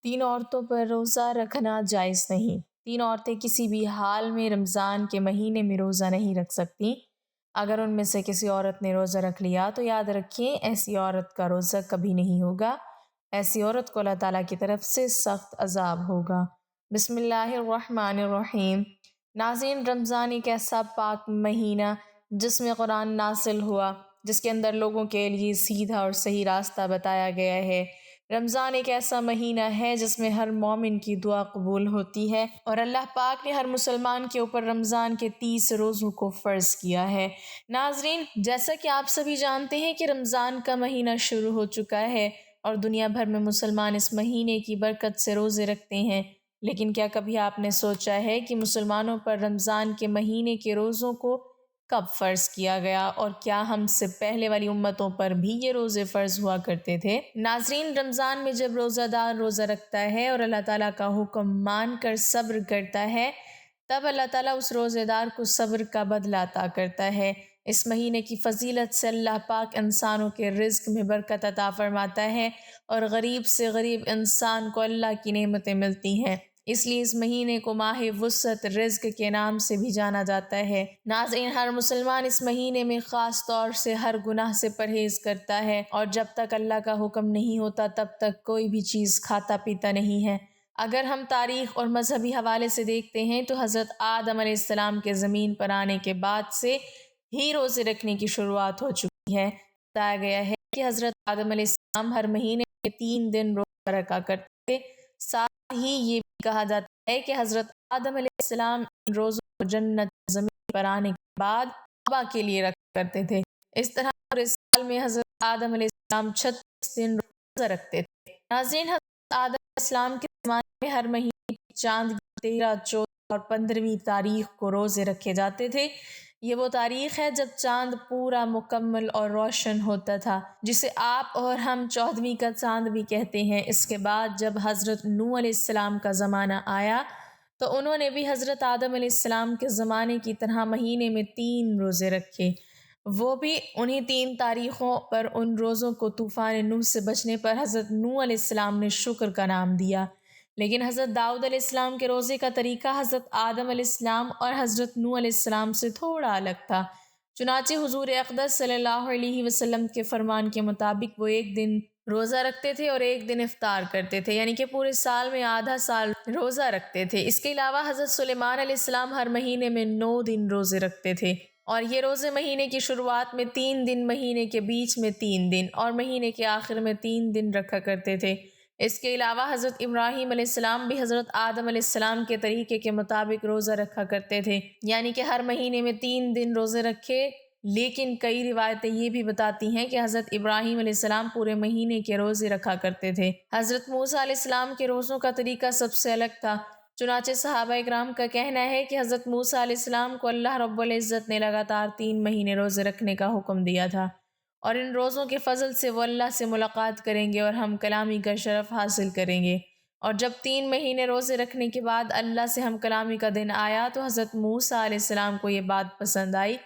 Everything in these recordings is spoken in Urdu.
تین عورتوں پر روزہ رکھنا جائز نہیں۔ تین عورتیں کسی بھی حال میں رمضان کے مہینے میں روزہ نہیں رکھ سکتیں۔ اگر ان میں سے کسی عورت نے روزہ رکھ لیا تو یاد رکھیں ایسی عورت کا روزہ کبھی نہیں ہوگا۔ ایسی عورت کو اللہ تعالیٰ کی طرف سے سخت عذاب ہوگا۔ بسم اللہ الرحمن الرحیم۔ ناظرین، رمضان ایک ایسا پاک مہینہ جس میں قرآن نازل ہوا، جس کے اندر لوگوں کے لیے سیدھا اور صحیح راستہ بتایا گیا ہے۔ رمضان ایک ایسا مہینہ ہے جس میں ہر مومن کی دعا قبول ہوتی ہے، اور اللہ پاک نے ہر مسلمان کے اوپر رمضان کے 30 روزوں کو فرض کیا ہے۔ ناظرین، جیسا کہ آپ سبھی جانتے ہیں کہ رمضان کا مہینہ شروع ہو چکا ہے اور دنیا بھر میں مسلمان اس مہینے کی برکت سے روزے رکھتے ہیں، لیکن کیا کبھی آپ نے سوچا ہے کہ مسلمانوں پر رمضان کے مہینے کے روزوں کو کب فرض کیا گیا، اور کیا ہم سے پہلے والی امتوں پر بھی یہ روزے فرض ہوا کرتے تھے؟ ناظرین، رمضان میں جب روزہ دار روزہ رکھتا ہے اور اللہ تعالیٰ کا حکم مان کر صبر کرتا ہے، تب اللہ تعالیٰ اس روزے دار کو صبر کا بدلہ عطا کرتا ہے۔ اس مہینے کی فضیلت سے اللہ پاک انسانوں کے رزق میں برکت عطا فرماتا ہے، اور غریب سے غریب انسان کو اللہ کی نعمتیں ملتی ہیں۔ اس لیے اس مہینے کو ماہ وسعت رزق کے نام سے بھی جانا جاتا ہے۔ ناظرین، ہر مسلمان اس مہینے میں خاص طور سے ہر گناہ سے پرہیز کرتا ہے، اور جب تک اللہ کا حکم نہیں ہوتا تب تک کوئی بھی چیز کھاتا پیتا نہیں ہے۔ اگر ہم تاریخ اور مذہبی حوالے سے دیکھتے ہیں تو حضرت آدم علیہ السلام کے زمین پر آنے کے بعد سے ہی روزے رکھنے کی شروعات ہو چکی ہے۔ بتایا گیا ہے کہ حضرت آدم علیہ السلام ہر مہینے میں 3 دن روزہ رکھا کرتے تھے۔ ساتھ ہی یہ بھی کہا جاتا ہے کہ حضرت آدم علیہ السلام ان روزوں کو جنت زمین پر آنے کے بعد توبہ کے لیے رکھا کرتے تھے۔ اس طرح پورے سال میں حضرت آدم علیہ السلام 36 دن روزہ رکھتے تھے۔ ناظرین، حضرت آدم علیہ السلام کے زمانے میں ہر مہینے کی چاند کی 13، 14 اور 15ویں تاریخ کو روزے رکھے جاتے تھے۔ یہ وہ تاریخ ہے جب چاند پورا مکمل اور روشن ہوتا تھا، جسے آپ اور ہم 14ویں کا چاند بھی کہتے ہیں۔ اس کے بعد جب حضرت نوح علیہ السلام کا زمانہ آیا تو انہوں نے بھی حضرت آدم علیہ السلام کے زمانے کی طرح مہینے میں 3 روزے رکھے، وہ بھی انہی 3 تاریخوں پر۔ ان روزوں کو طوفان نوح سے بچنے پر حضرت نوح علیہ السلام نے شکر کا نام دیا، لیکن حضرت داؤد علیہ السلام کے روزے کا طریقہ حضرت آدم علیہ السلام اور حضرت نوح علیہ السلام سے تھوڑا الگ تھا۔ چنانچہ حضور اقدس صلی اللہ علیہ وسلم کے فرمان کے مطابق وہ ایک دن روزہ رکھتے تھے اور ایک دن افطار کرتے تھے، یعنی کہ پورے سال میں آدھا سال روزہ رکھتے تھے۔ اس کے علاوہ حضرت سلیمان علیہ السلام ہر مہینے میں 9 دن روزے رکھتے تھے، اور یہ روزے مہینے کی شروعات میں 3 دن، مہینے کے بیچ میں 3 دن اور مہینے کے آخر میں 3 دن رکھا کرتے تھے۔ اس کے علاوہ حضرت ابراہیم علیہ السلام بھی حضرت آدم علیہ السلام کے طریقے کے مطابق روزہ رکھا کرتے تھے، یعنی کہ ہر مہینے میں 3 دن روزے رکھے۔ لیکن کئی روایتیں یہ بھی بتاتی ہیں کہ حضرت ابراہیم علیہ السلام پورے مہینے کے روزے رکھا کرتے تھے۔ حضرت موسیٰ علیہ السلام کے روزوں کا طریقہ سب سے الگ تھا۔ چنانچہ صحابہ اکرام کا کہنا ہے کہ حضرت موسیٰ علیہ السلام کو اللہ رب العزت نے لگاتار 3 مہینے روزے رکھنے کا حکم دیا تھا، اور ان روزوں کے فضل سے وہ اللہ سے ملاقات کریں گے اور ہم کلامی کا شرف حاصل کریں گے۔ اور جب 3 مہینے روزے رکھنے کے بعد اللہ سے ہم کلامی کا دن آیا تو حضرت موسیٰ علیہ السلام کو یہ بات پسند آئی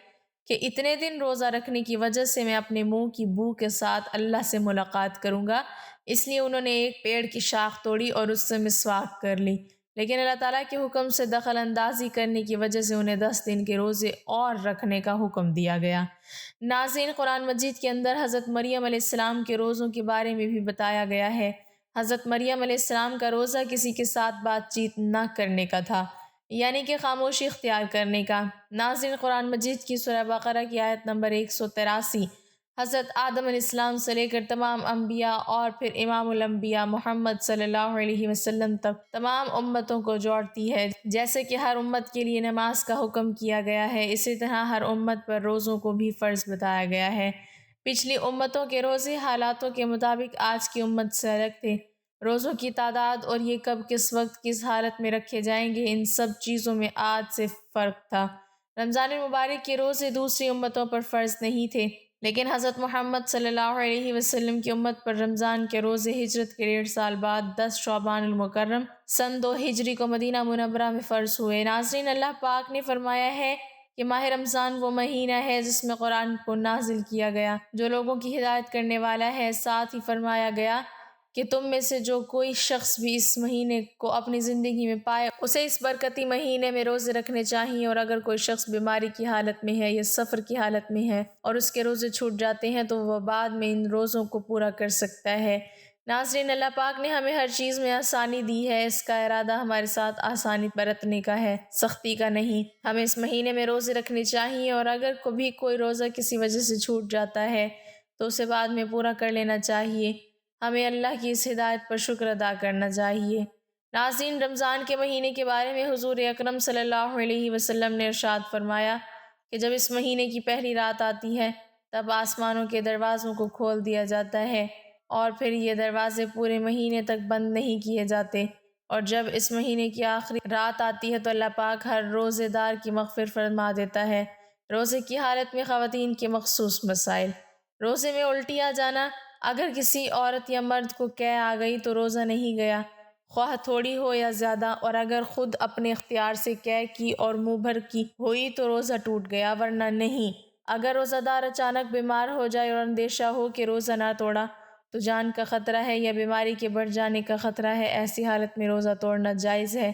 کہ اتنے دن روزہ رکھنے کی وجہ سے میں اپنے منہ کی بو کے ساتھ اللہ سے ملاقات کروں گا، اس لیے انہوں نے ایک پیڑ کی شاخ توڑی اور اس سے مسواک کر لی، لیکن اللہ تعالیٰ کے حکم سے دخل اندازی کرنے کی وجہ سے انہیں 10 دن کے روزے اور رکھنے کا حکم دیا گیا۔ ناظرین، قرآن مجید کے اندر حضرت مریم علیہ السلام کے روزوں کے بارے میں بھی بتایا گیا ہے۔ حضرت مریم علیہ السلام کا روزہ کسی کے ساتھ بات چیت نہ کرنے کا تھا، یعنی کہ خاموشی اختیار کرنے کا۔ ناظرین، قرآن مجید کی سورہ بقرہ کی آیت نمبر 183 حضرت آدم علیہ السلام سے لے کر تمام انبیاء اور پھر امام الانبیاء محمد صلی اللہ علیہ وسلم تک تمام امتوں کو جوڑتی ہے۔ جیسے کہ ہر امت کے لیے نماز کا حکم کیا گیا ہے، اسی طرح ہر امت پر روزوں کو بھی فرض بتایا گیا ہے۔ پچھلی امتوں کے روزے حالاتوں کے مطابق آج کی امت سے الگ تھے۔ روزوں کی تعداد اور یہ کب، کس وقت، کس حالت میں رکھے جائیں گے، ان سب چیزوں میں آج سے فرق تھا۔ رمضان المبارک کے روزے دوسری امتوں پر فرض نہیں تھے، لیکن حضرت محمد صلی اللہ علیہ وسلم کی امت پر رمضان کے روزے ہجرت کے 1.5 سال بعد 10 شعبان المکرم سن 2 ہجری کو مدینہ منورہ میں فرض ہوئے۔ ناظرین، اللہ پاک نے فرمایا ہے کہ ماہ رمضان وہ مہینہ ہے جس میں قرآن کو نازل کیا گیا، جو لوگوں کی ہدایت کرنے والا ہے۔ ساتھ ہی فرمایا گیا کہ تم میں سے جو کوئی شخص بھی اس مہینے کو اپنی زندگی میں پائے اسے اس برکتی مہینے میں روزے رکھنے چاہیے، اور اگر کوئی شخص بیماری کی حالت میں ہے یا سفر کی حالت میں ہے اور اس کے روزے چھوٹ جاتے ہیں تو وہ بعد میں ان روزوں کو پورا کر سکتا ہے۔ ناظرین، اللہ پاک نے ہمیں ہر چیز میں آسانی دی ہے، اس کا ارادہ ہمارے ساتھ آسانی برتنے کا ہے، سختی کا نہیں۔ ہمیں اس مہینے میں روزے رکھنے چاہیے، اور اگر کبھی کوئی روزہ کسی وجہ سے چھوٹ جاتا ہے تو اسے بعد میں پورا کر لینا چاہیے۔ ہمیں اللہ کی اس ہدایت پر شکر ادا کرنا چاہیے۔ ناظرین، رمضان کے مہینے کے بارے میں حضور اکرم صلی اللہ علیہ وسلم نے ارشاد فرمایا کہ جب اس مہینے کی پہلی رات آتی ہے تب آسمانوں کے دروازوں کو کھول دیا جاتا ہے، اور پھر یہ دروازے پورے مہینے تک بند نہیں کیے جاتے، اور جب اس مہینے کی آخری رات آتی ہے تو اللہ پاک ہر روزے دار کی مغفرت فرما دیتا ہے۔ روزے کی حالت میں خواتین کے مخصوص مسائل۔ روزے میں الٹی آ جانا۔ اگر کسی عورت یا مرد کو قے آ گئی تو روزہ نہیں گیا، خواہ تھوڑی ہو یا زیادہ، اور اگر خود اپنے اختیار سے قے کی اور منہ بھر کی ہوئی تو روزہ ٹوٹ گیا، ورنہ نہیں۔ اگر روزہ دار اچانک بیمار ہو جائے اور اندیشہ ہو کہ روزہ نہ توڑا تو جان کا خطرہ ہے یا بیماری کے بڑھ جانے کا خطرہ ہے، ایسی حالت میں روزہ توڑنا جائز ہے۔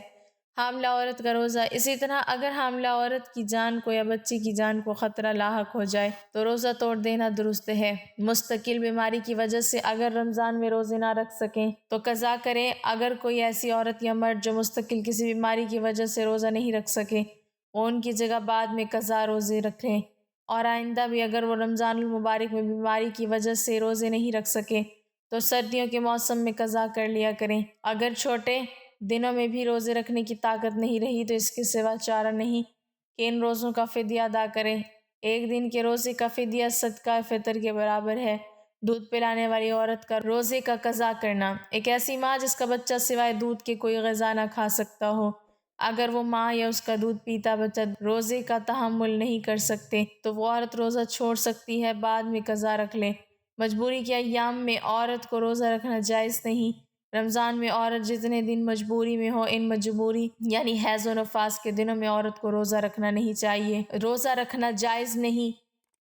حاملہ عورت کا روزہ۔ اسی طرح اگر حاملہ عورت کی جان کو یا بچی کی جان کو خطرہ لاحق ہو جائے تو روزہ توڑ دینا درست ہے۔ مستقل بیماری کی وجہ سے اگر رمضان میں روزے نہ رکھ سکیں تو قضا کریں۔ اگر کوئی ایسی عورت یا مرد جو مستقل کسی بیماری کی وجہ سے روزہ نہیں رکھ سکے، وہ ان کی جگہ بعد میں قضا روزے رکھیں، اور آئندہ بھی اگر وہ رمضان المبارک میں بیماری کی وجہ سے روزے نہیں رکھ سکے تو سردیوں کے موسم میں قضا کر لیا کریں۔ اگر چھوٹے دنوں میں بھی روزے رکھنے کی طاقت نہیں رہی تو اس کے سوا چارہ نہیں کہ ان روزوں کا فدیہ ادا کریں۔ ایک دن کے روزے کا فدیہ صدقہ فطر کے برابر ہے۔ دودھ پلانے والی عورت کا روزے کا قضا کرنا۔ ایک ایسی ماں جس کا بچہ سوائے دودھ کے کوئی غذا نہ کھا سکتا ہو، اگر وہ ماں یا اس کا دودھ پیتا بچہ روزے کا تحمل نہیں کر سکتے تو وہ عورت روزہ چھوڑ سکتی ہے، بعد میں قضا رکھ لے۔ مجبوری کے ایام میں عورت کو روزہ رکھنا جائز نہیں۔ رمضان میں عورت جتنے دن مجبوری میں ہو، ان مجبوری یعنی حیض و نفاس کے دنوں میں عورت کو روزہ رکھنا نہیں چاہیے۔ روزہ رکھنا جائز نہیں،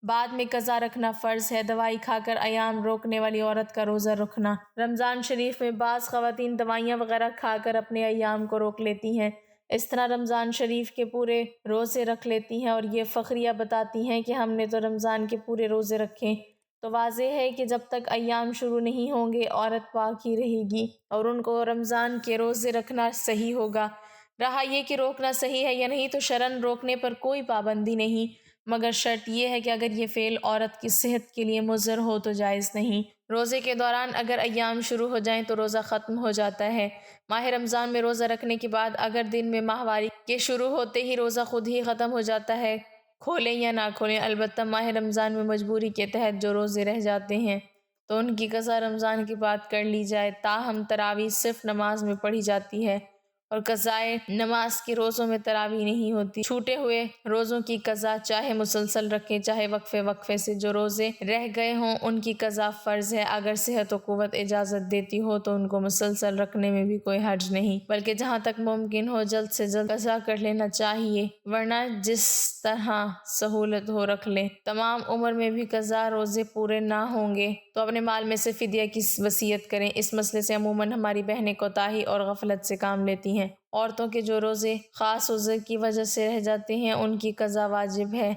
بعد میں قضا رکھنا فرض ہے۔ دوائی کھا کر ایام روکنے والی عورت کا روزہ رکھنا۔ رمضان شریف میں بعض خواتین دوائیاں وغیرہ کھا کر اپنے ایام کو روک لیتی ہیں، اس طرح رمضان شریف کے پورے روزے رکھ لیتی ہیں اور یہ فخریہ بتاتی ہیں کہ ہم نے تو رمضان کے پورے روزے رکھے۔ تو واضح ہے کہ جب تک ایام شروع نہیں ہوں گے عورت پاک ہی رہے گی اور ان کو رمضان کے روزے رکھنا صحیح ہوگا۔ رہا یہ کہ روکنا صحیح ہے یا نہیں، تو شرعاً روکنے پر کوئی پابندی نہیں، مگر شرط یہ ہے کہ اگر یہ فعل عورت کی صحت کے لیے مضر ہو تو جائز نہیں۔ روزے کے دوران اگر ایام شروع ہو جائیں تو روزہ ختم ہو جاتا ہے۔ ماہ رمضان میں روزہ رکھنے کے بعد اگر دن میں ماہواری کے شروع ہوتے ہی روزہ خود ہی ختم ہو جاتا ہے، کھولیں یا نہ کھولیں، البتہ ماہ رمضان میں مجبوری کے تحت جو روزے رہ جاتے ہیں تو ان کی قضا رمضان کے بعد کر لی جائے، تاہم تراویح صرف نماز میں پڑھی جاتی ہے اور قضائے نماز کے روزوں میں تراویح نہیں ہوتی۔ چھوٹے ہوئے روزوں کی قضا چاہے مسلسل رکھیں چاہے وقفے وقفے سے، جو روزے رہ گئے ہوں ان کی قضا فرض ہے۔ اگر صحت و قوت اجازت دیتی ہو تو ان کو مسلسل رکھنے میں بھی کوئی حرج نہیں، بلکہ جہاں تک ممکن ہو جلد سے جلد قضا کر لینا چاہیے، ورنہ جس طرح سہولت ہو رکھ لیں۔ تمام عمر میں بھی قضا روزے پورے نہ ہوں گے تو اپنے مال میں سے فدیہ کی وصیت کریں۔ اس مسئلے سے عموماً ہماری بہنیں کوتاہی اور غفلت سے کام لیتی ہیں۔ عورتوں کے جو روزے خاص عذر کی وجہ سے رہ جاتے ہیں ان کی قضا واجب ہے،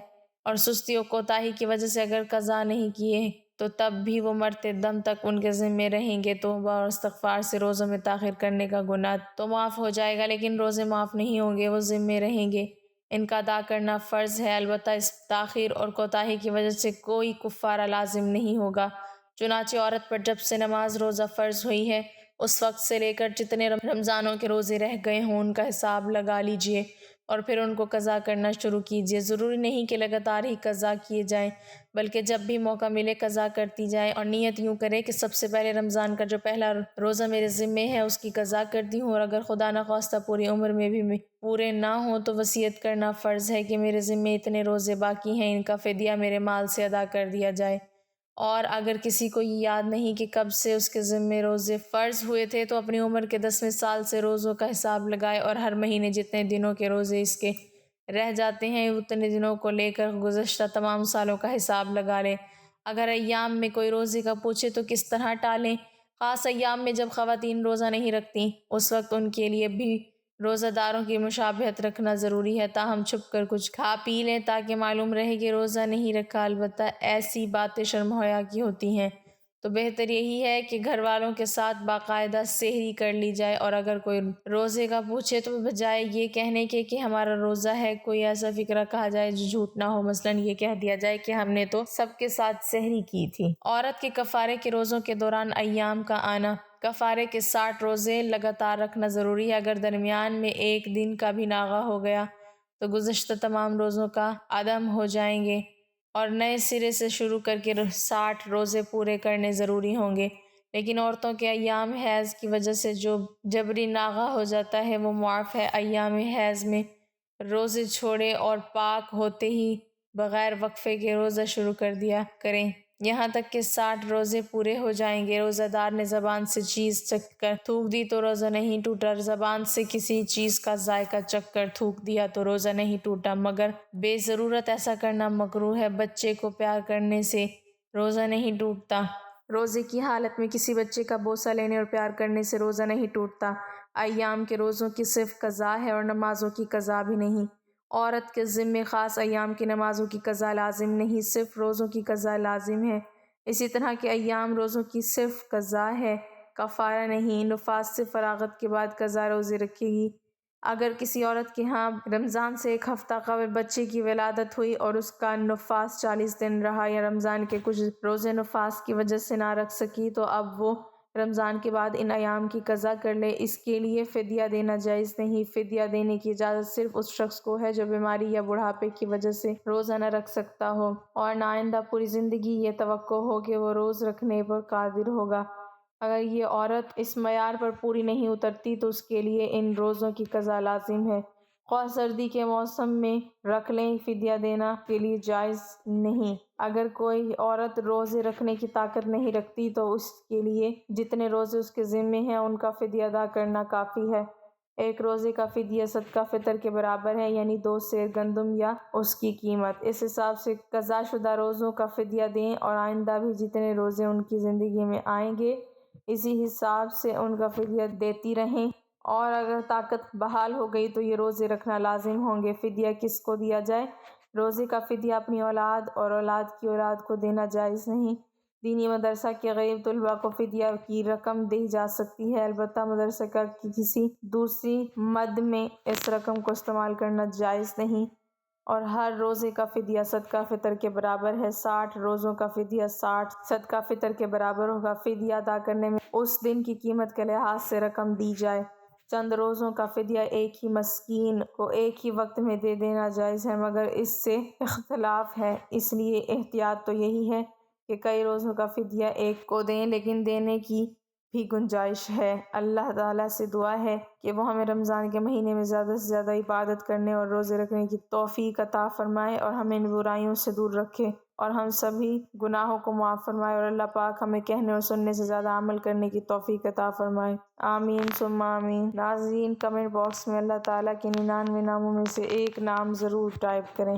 اور سستی و کوتاہی کی وجہ سے اگر قضا نہیں کیے تو تب بھی وہ مرتے دم تک ان کے ذمے رہیں گے۔ توبہ اور استغفار سے روزوں میں تاخیر کرنے کا گناہ تو معاف ہو جائے گا، لیکن روزے معاف نہیں ہوں گے، وہ ذمے رہیں گے، ان کا ادا کرنا فرض ہے۔ البتہ اس تاخیر اور کوتاہی کی وجہ سے کوئی کفارہ لازم نہیں ہوگا۔ چنانچہ عورت پر جب سے نماز روزہ فرض ہوئی ہے اس وقت سے لے کر جتنے رمضانوں کے روزے رہ گئے ہوں ان کا حساب لگا لیجئے اور پھر ان کو قضا کرنا شروع کیجئے۔ ضروری نہیں کہ لگاتار ہی قضا کیے جائیں، بلکہ جب بھی موقع ملے قضا کرتی جائیں، اور نیت یوں کرے کہ سب سے پہلے رمضان کا جو پہلا روزہ میرے ذمے ہے اس کی قضا کرتی ہوں، اور اگر خدا نخواستہ پوری عمر میں بھی پورے نہ ہوں تو وصیت کرنا فرض ہے کہ میرے ذمے اتنے روزے باقی ہیں، ان کا فدیہ میرے مال سے ادا کر دیا جائے۔ اور اگر کسی کو یہ یاد نہیں کہ کب سے اس کے ذمے روزے فرض ہوئے تھے تو اپنی عمر کے 10ویں سال سے روزوں کا حساب لگائے اور ہر مہینے جتنے دنوں کے روزے اس کے رہ جاتے ہیں اتنے دنوں کو لے کر گزشتہ تمام سالوں کا حساب لگا لے۔ اگر ایام میں کوئی روزے کا پوچھے تو کس طرح ٹالیں؟ خاص ایام میں جب خواتین روزہ نہیں رکھتیں اس وقت ان کے لیے بھی روزہ داروں کی مشابہت رکھنا ضروری ہے، تاہم چھپ کر کچھ کھا پی لیں تاکہ معلوم رہے کہ روزہ نہیں رکھا۔ البتہ ایسی باتیں شرم حیا کی ہوتی ہیں تو بہتر یہی ہے کہ گھر والوں کے ساتھ باقاعدہ سحری کر لی جائے، اور اگر کوئی روزے کا پوچھے تو بجائے یہ کہنے کے کہ ہمارا روزہ ہے کوئی ایسا فکرہ کہا جائے جو جھوٹ نہ ہو، مثلاً یہ کہہ دیا جائے کہ ہم نے تو سب کے ساتھ سحری کی تھی۔ عورت کے کفارے کے روزوں کے دوران ایام کا آنا۔ کفارے کے 60 روزے لگاتار رکھنا ضروری ہے۔ اگر درمیان میں ایک دن کا بھی ناغہ ہو گیا تو گزشتہ تمام روزوں کا عدم ہو جائیں گے اور نئے سرے سے شروع کر کے 60 روزے پورے کرنے ضروری ہوں گے۔ لیکن عورتوں کے ایام حیض کی وجہ سے جو جبری ناغہ ہو جاتا ہے وہ معاف ہے۔ ایام حیض میں روزے چھوڑے اور پاک ہوتے ہی بغیر وقفے کے روزہ شروع کر دیا کریں یہاں تک کہ 60 روزے پورے ہو جائیں گے۔ روزہ دار نے زبان سے چیز چکھ کر تھوک دی تو روزہ نہیں ٹوٹا، زبان سے کسی چیز کا ذائقہ چکھ کر تھوک دیا تو روزہ نہیں ٹوٹا، مگر بے ضرورت ایسا کرنا مکروہ ہے۔ بچے کو پیار کرنے سے روزہ نہیں ٹوٹتا۔ روزے کی حالت میں کسی بچے کا بوسہ لینے اور پیار کرنے سے روزہ نہیں ٹوٹتا۔ ایام کے روزوں کی صرف قضا ہے اور نمازوں کی قضا بھی نہیں۔ عورت کے ذمے خاص ایام کی نمازوں کی قضا لازم نہیں، صرف روزوں کی قضا لازم ہے۔ اسی طرح کے ایام روزوں کی صرف قضا ہے، کفارہ نہیں۔ نفاس سے فراغت کے بعد قضا روزے رکھے گی۔ اگر کسی عورت کے ہاں رمضان سے ایک ہفتہ قبل بچے کی ولادت ہوئی اور اس کا نفاس 40 دن رہا یا رمضان کے کچھ روزے نفاس کی وجہ سے نہ رکھ سکی تو اب وہ رمضان کے بعد ان ایام کی قضا کر لے۔ اس کے لیے فدیہ دینا جائز نہیں۔ فدیہ دینے کی اجازت صرف اس شخص کو ہے جو بیماری یا بڑھاپے کی وجہ سے روزہ نہ رکھ سکتا ہو اور نہ آئندہ پوری زندگی یہ توقع ہو کہ وہ روز رکھنے پر قادر ہوگا۔ اگر یہ عورت اس معیار پر پوری نہیں اترتی تو اس کے لیے ان روزوں کی قضا لازم ہے، خواہ سردی کے موسم میں رکھ لیں، فدیہ دینا کے لیے جائز نہیں۔ اگر کوئی عورت روزے رکھنے کی طاقت نہیں رکھتی تو اس کے لیے جتنے روزے اس کے ذمے ہیں ان کا فدیہ ادا کرنا کافی ہے۔ ایک روزے کا فدیہ صدقہ فطر کے برابر ہے، یعنی 2 سیر گندم یا اس کی قیمت۔ اس حساب سے قضا شدہ روزوں کا فدیہ دیں اور آئندہ بھی جتنے روزے ان کی زندگی میں آئیں گے اسی حساب سے ان کا فدیہ دیتی رہیں، اور اگر طاقت بحال ہو گئی تو یہ روزے رکھنا لازم ہوں گے۔ فدیہ کس کو دیا جائے؟ روزے کا فدیہ اپنی اولاد اور اولاد کی اولاد کو دینا جائز نہیں۔ دینی مدرسہ کے غریب طلباء کو فدیہ کی رقم دی جا سکتی ہے، البتہ مدرسہ کا کسی دوسری مد میں اس رقم کو استعمال کرنا جائز نہیں، اور ہر روزے کا فدیہ صدقہ فطر کے برابر ہے۔ 60 روزوں کا فدیہ 60 صدقہ فطر کے برابر ہوگا۔ فدیہ ادا کرنے میں اس دن کی قیمت کے لحاظ سے رقم دی جائے۔ چند روزوں کا فدیہ ایک ہی مسکین کو ایک ہی وقت میں دے دینا جائز ہے، مگر اس سے اختلاف ہے، اس لیے احتیاط تو یہی ہے کہ کئی روزوں کا فدیہ ایک کو دیں، لیکن دینے کی بھی گنجائش ہے۔ اللہ تعالیٰ سے دعا ہے کہ وہ ہمیں رمضان کے مہینے میں زیادہ سے زیادہ عبادت کرنے اور روزے رکھنے کی توفیق عطا فرمائے اور ہمیں ان برائیوں سے دور رکھے اور ہم سبھی گناہوں کو معاف فرمائے، اور اللہ پاک ہمیں کہنے اور سننے سے زیادہ عمل کرنے کی توفیق عطا فرمائے۔ آمین ثم آمین۔ ناظرین، کمنٹ باکس میں اللہ تعالیٰ کے 99 ناموں میں سے ایک نام ضرور ٹائپ کریں۔